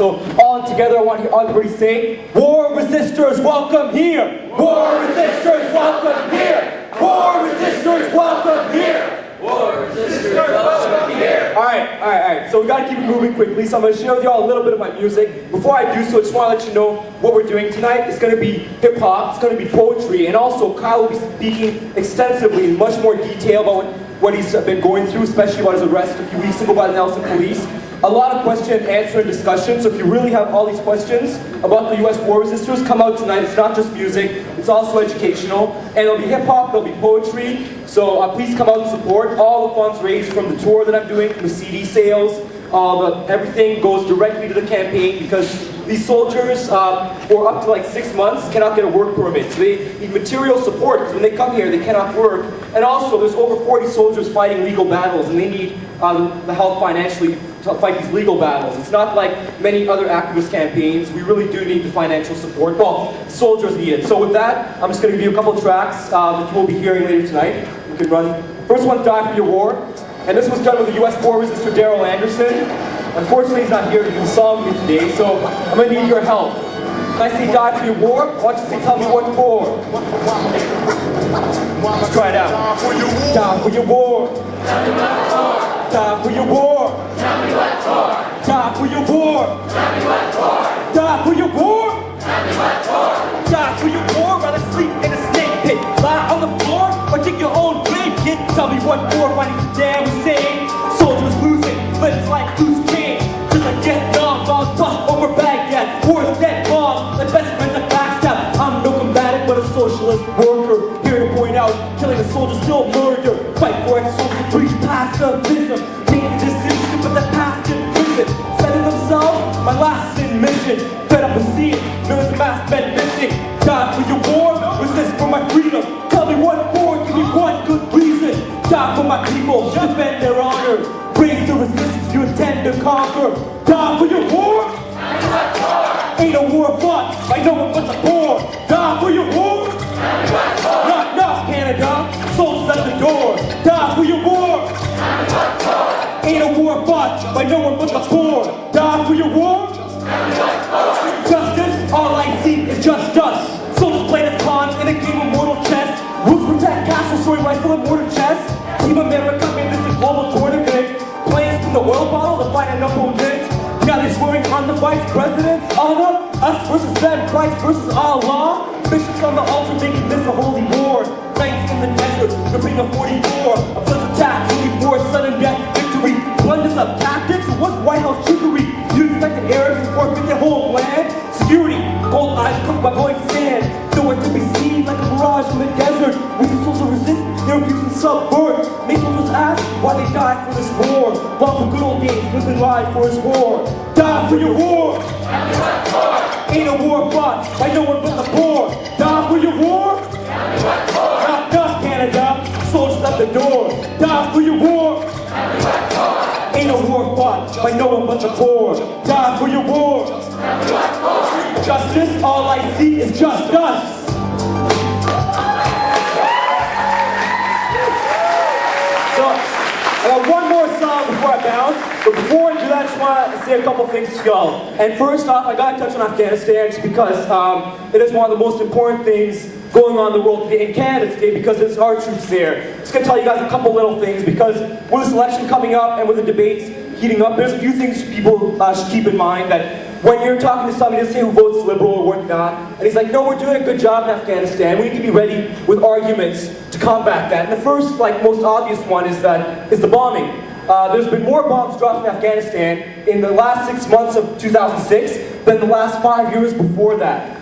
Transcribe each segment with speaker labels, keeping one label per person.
Speaker 1: So all together, I want to hear everybody say, war resistors, welcome here! War resistors, welcome here! War resistors, welcome here! War resistors, welcome here! Alright. So we gotta keep it moving quickly, so I'm gonna share with y'all a little bit of my music. Before I do so, I just wanna let you know what we're doing tonight. It's gonna be hip-hop, it's gonna be poetry, and also Kyle will be speaking extensively in much more detail about what he's been going through, especially about his arrest a few weeks ago by the Nelson police. A lot of question and answer and discussion, so if you really have all these questions about the US war resistors, come out tonight. It's not just music, it's also educational. And it'll be hip-hop, there'll be poetry, so please come out and support. All the funds raised from the tour that I'm doing, from the CD sales, everything goes directly to the campaign because these soldiers, for up to like 6 months, cannot get a work permit. So they need material support because when they come here, they cannot work. And also, there's over 40 soldiers fighting legal battles, and they need the help financially to fight these legal battles. It's not like many other activist campaigns. We really do need the financial support. Well, soldiers need it. So with that, I'm just going to give you a couple tracks that we'll be hearing later tonight. You can run. First one's Die for Your War. And this was done with the US war resistor Daryl Anderson. Unfortunately, he's not here to do a song with me today, so I'm going to need your help. When I say Die for Your War, I want you to say, tell me what for. Let's try it out. Die for your war. Tell me what for. Die for your war. Tell me what for. Die for your war. Tell me what for. Die for your war. Tell me what for. Die for your war. Rather sleep in a snake pit. Lie on the floor or dig your own grave, kid. Tell me what for. Fighting Saddam Hussein. Soldiers losing, lives like loose change. Just like Vietnam, bombs bust over Baghdad. War is dead wrong, like best friends at backstab. I'm no combatant, but a socialist worker. Here to point out, killing a soldier still murder. Fight for it, soldiers preach pacifism. Make the decision, but the past in prison. Setting themselves, my last sin mission. Fed up and see it, millions of mass men missing. Die for your war, resist for my freedom. Tell me what for, give me one good reason. Die for my people, defend their honor. Raise the resistance you intend to conquer. Die for your war. Ain't a war fought by no one but the poor. Die for your war. Knock, knock, Canada. Soldiers at the door. Die for your war. Ain't a war fought by no one but the poor. Die for your war. Justice, all I see is just us. Soldiers play this pawn in a game of mortal chess. Rules protect castles, story rifle and mortar chest. Team America made this a global tournament. Plans from the oil bottle to fight an opponent. Now they're swearing on the vice president's honor. Us versus them, Christ versus Allah. Bishops on the altar making this a holy war. Nights in the desert, the ring of 44. A plus attack, before sudden death, victory. Blunders of tactics, what's White House trickery? You expect the Arabs to forfeit their whole land? Security, cold eyes cooked by blowing sand. Nowhere to be seen like a mirage in the desert. When the soldiers resist, they refuse to subvert. Make soldiers ask why they died for this war. Long for good old days, living life for his war. Die for your war. Ain't a war fought by no one but the poor. Die for your war. Knock, knock, Canada. Soldiers at the door. Die for your war. Ain't a war fought by no one but the poor. Die for your war. Justice, all I see is just us. So, I got one more song before I bounce, but before I do that, I just want to say a couple things to y'all. And first off, I got to touch on Afghanistan just because it is one of the most important things going on in the world today, in Canada today, because it's our troops there. Just going to tell you guys a couple little things, because with this election coming up and with the debates heating up, there's a few things people should keep in mind. That when you're talking to somebody, let's say who votes liberal or whatnot, and he's like, no, we're doing a good job in Afghanistan, we need to be ready with arguments to combat that. And the first, most obvious one is the bombing. There's been more bombs dropped in Afghanistan in the last 6 months of 2006 than the last 5 years before that.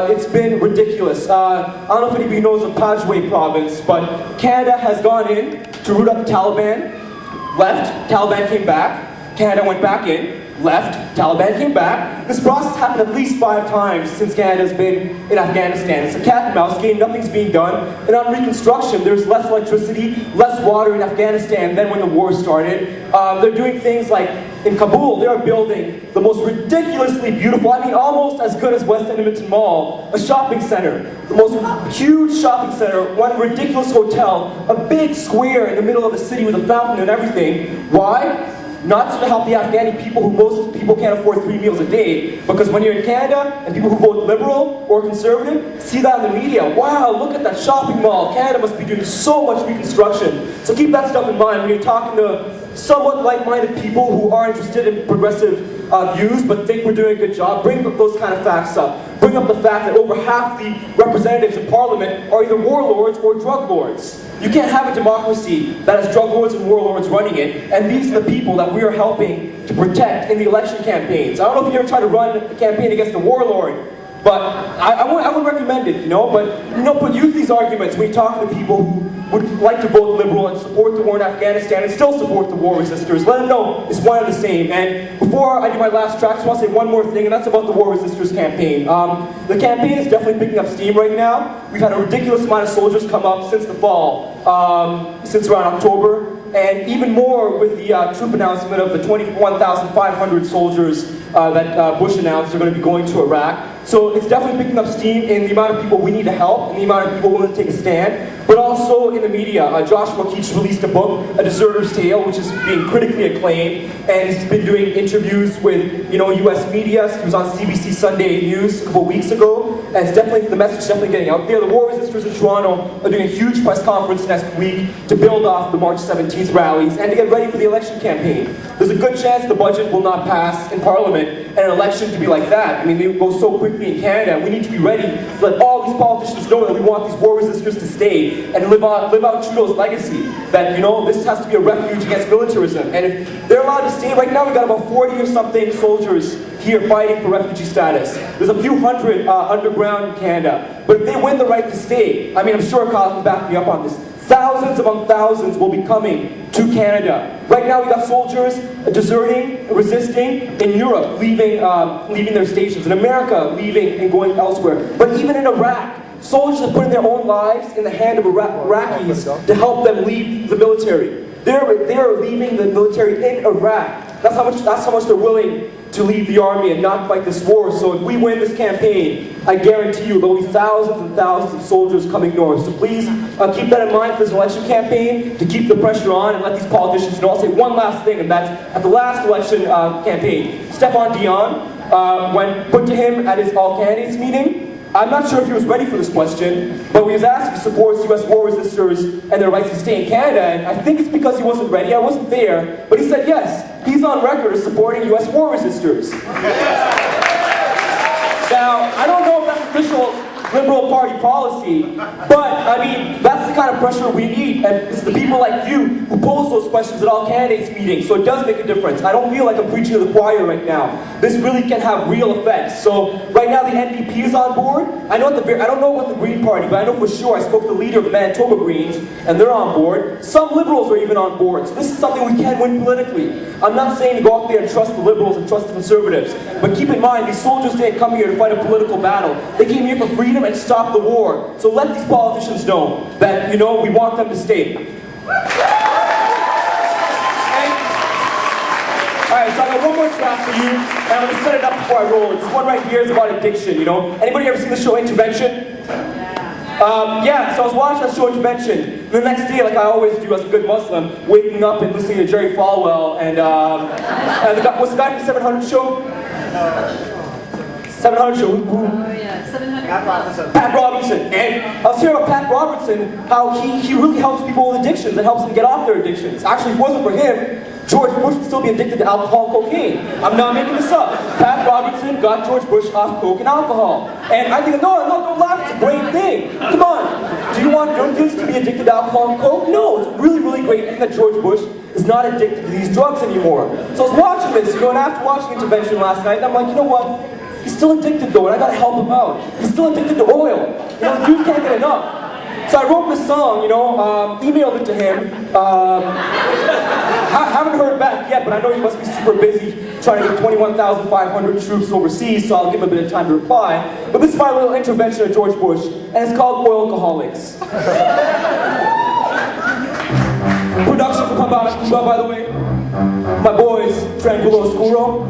Speaker 1: It's been ridiculous. I don't know if anybody knows of Pajwe province, but Canada has gone in to root out the Taliban, left, Taliban came back, Canada went back in, left, Taliban came back. This process happened at least 5 times since Canada's been in Afghanistan. It's a cat and mouse game, nothing's being done. And on reconstruction, there's less electricity, less water in Afghanistan than when the war started. They're doing things like, in Kabul, they are building the most ridiculously beautiful, almost as good as West Edmonton Mall, a shopping center. The most huge shopping center, one ridiculous hotel, a big square in the middle of the city with a fountain and everything. Why? not to help the Afghani people who most people can't afford 3 meals a day, because when you're in Canada and people who vote Liberal or Conservative see that in the media, wow, look at that shopping mall, Canada must be doing so much reconstruction. So keep that stuff in mind when you're talking to somewhat like-minded people who are interested in progressive views but think we're doing a good job. Bring up those kind of facts up. Bring up the fact that over half the representatives in Parliament are either warlords or drug lords. You can't have a democracy that has drug lords and warlords running it, and these are the people that we are helping to protect in the election campaigns. I don't know if you ever tried to run a campaign against a warlord, but I would recommend it, but use these arguments when you talk to people who would like to vote Liberal and support the war in Afghanistan and still support the war resistors. Let them know it's one and the same. And before I do my last track, I just want to say one more thing, and that's about the war resistors campaign. The campaign is definitely picking up steam right now. We've had a ridiculous amount of soldiers come up since the fall, since around October, and even more with the troop announcement of the 21,500 soldiers that Bush announced are going to be going to Iraq. So it's definitely picking up steam in the amount of people we need to help and the amount of people willing to take a stand, but also in the media. Joshua Keach released a book, A Deserter's Tale, which is being critically acclaimed, and he's been doing interviews with U.S. media. He was on CBC Sunday News a couple weeks ago, and it's definitely, the message is definitely getting out there. The war resistors in Toronto are doing a huge press conference next week to build off the March 17th rallies and to get ready for the election campaign. There's a good chance the budget will not pass in Parliament, and an election to be like that. I mean, they go so quickly in Canada. We need to be ready to let all these politicians know that we want these war resistors to stay and live out Trudeau's legacy. That, this has to be a refuge against militarism. And if they're allowed to stay, right now we've got about 40 or something soldiers here fighting for refugee status. There's a few hundred underground in Canada. But if they win the right to stay, I mean, I'm sure Kyle can back me up on this, thousands among thousands will be coming to Canada. Right now we got soldiers deserting, resisting in Europe, leaving their stations. In America, leaving and going elsewhere. But even in Iraq, soldiers are putting their own lives in the hand of Iraqis to help them leave the military. They're leaving the military in Iraq. That's how much they're willing to leave the army and not fight this war. So if we win this campaign, I guarantee you there'll be thousands and thousands of soldiers coming north. So please keep that in mind for this election campaign, to keep the pressure on and let these politicians know. I'll say one last thing, and that's at the last election campaign, Stephon Dion, when put to him at his all-candidates meeting, I'm not sure if he was ready for this question, but he was asked if he supports U.S. war resistors and their rights to stay in Canada, and I think it's because he wasn't ready. I wasn't there, but he said yes. He's on record as supporting U.S. war resistors. Now, I don't know if that's official Liberal Party policy, but I mean, that's the kind of pressure we need, and it's the people like you who pose those questions at all candidates meetings, so it does make a difference. I don't feel like I'm preaching to the choir right now. This really can have real effects. So right now the NDP is on board. I don't know what the Green Party, but I know for sure I spoke to the leader of the Manitoba Greens, and they're on board. Some Liberals are even on board. So this is something we can win politically. I'm not saying to go out there and trust the Liberals and trust the Conservatives, but keep in mind, these soldiers didn't come here to fight a political battle. They came here for freedom and stop the war. So let these politicians know that, we want them to stay. Alright, so I got one more track for you, and I'm going to set it up before I roll it. This one right here is about addiction, Anybody ever seen the show Intervention? Yeah, so I was watching that show Intervention. The next day, like I always do as a good Muslim, waking up and listening to Jerry Falwell, and what's the guy from the 700 show? 700 show.
Speaker 2: Oh yeah, 700.
Speaker 1: Pat Robertson. And I was hearing about Pat Robertson, how he really helps people with addictions and helps them get off their addictions. Actually, if it wasn't for him, George Bush would still be addicted to alcohol and cocaine. I'm not making this up. Pat Robertson got George Bush off coke and alcohol. And I think, no, don't laugh, it's a great thing. Come on. Do you want young kids to be addicted to alcohol and coke? No, it's a really, really great thing that George Bush is not addicted to these drugs anymore. So I was watching this, and after watching Intervention last night, and I'm like, you know what? He's still addicted though, and I gotta help him out. He's still addicted to oil. The dude can't get enough. So I wrote this song, emailed it to him. Haven't heard back yet, but I know he must be super busy trying to get 21,500 troops overseas, so I'll give him a bit of time to reply. But this is my little intervention of George Bush, and it's called Oilcoholics. Production for Cuba, by the way. My boys, Tranquilo Oscuro.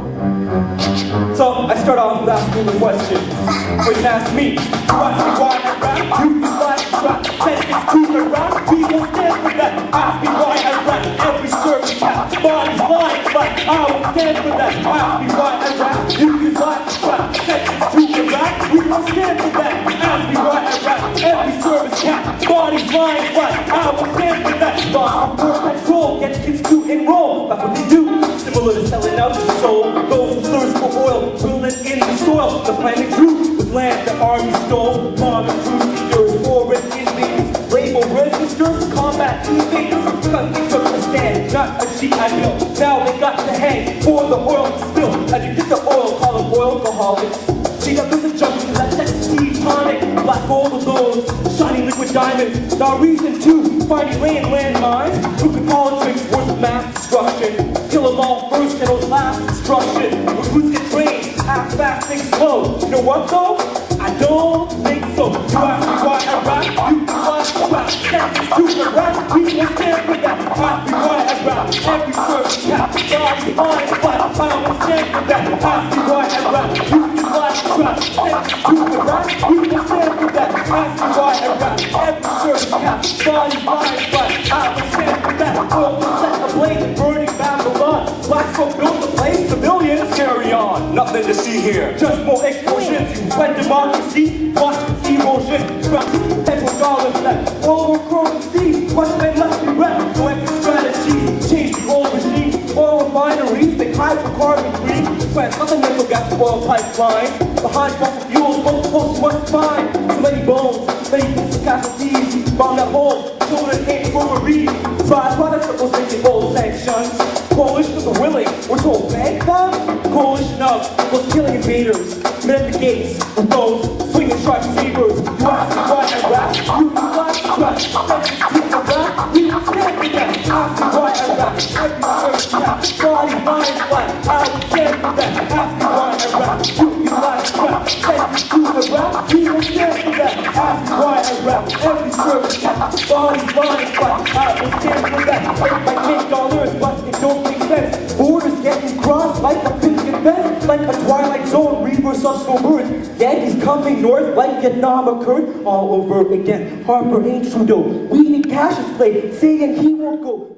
Speaker 1: So, Well, I start off with asking the question. Or you ask me, you ask me why I rap, you can fly and trap. Said it's true to rap, we will stand for that. Ask me why I rap, every service cat. Body's lying, but I will stand for that. Ask me why I rap, you can fly and trap. Said it's true to rap, we will stand for that. Ask me why I rap, every service cat. Body's lying, but I will stand for that. Thought for control, get kids to enroll. That's what they do, similar to selling out your soul. Those who thirst for oil, drilling in the soil. The planet grew with land the army stole. Modern crusaders, foreign invaders, label resistors, combat invaders. Because they took a stand, not a GI Bill. Now they got to hang for the oil to spill. As you get the oil, call them oil alcoholics. See, up is a junkie, that's seed tonic. Black gold of those, shiny liquid diamonds. Now reason two, finding landmines. Who can call tricks worth of mass destruction? Kill them all first and those last destruction. Recruits get trained, act fast, think slow. You know what though? I don't think so. You ask me why I rap, you can flash the rap. That's true to rap, we will stand for that. Ask me why I rap, every service cat. God's fine, but I will stand for that. Ask me why I rap, you can flash the rap. That's true to rap, we will stand for that. Ask me why I rap, every service cat. God's fine, but I will stand for that. World will set ablaze, burning Babylon. Black folk built the place, civilians carry on. Nothing to see here, just more explosions. When democracy, watch its erosion. From $10 left, all we're growing seeds. What's been left in rest? No extra strategies. Change the old regime. Oil refineries, they hydrocarbon-free. Plant continental gas oil pipelines. Behind fossil fuels, both folks must find. Too many bones, many peaceful casualties. Bomb that hole, children ain't for a reason. Byproducts of those making old sanctions. Coalition of the willing, we're told thank them. Coalition of those killing invaders. Men at the gates with those swinging sharp sabers. You ask me why I rap, you can flash the track. That's the truth of rap, we will stand for that. Ask me why I rap, every first rap. Body, mind, flat, I will stand for that. Ask me why I rap, you can flash the track. That's the truth of rap, we will stand for that. Ask me why I rap, every service cat. Body, mind, flat, I will stand for that. Everybody make dollars, but it don't make sense. Borders getting crossed like a picket fence, like a twilight zone, reverse of slow birds. Yankees coming north like Vietnam occurred all over again. Harper ain't Trudeau. We need Cash's play, saying he won't go.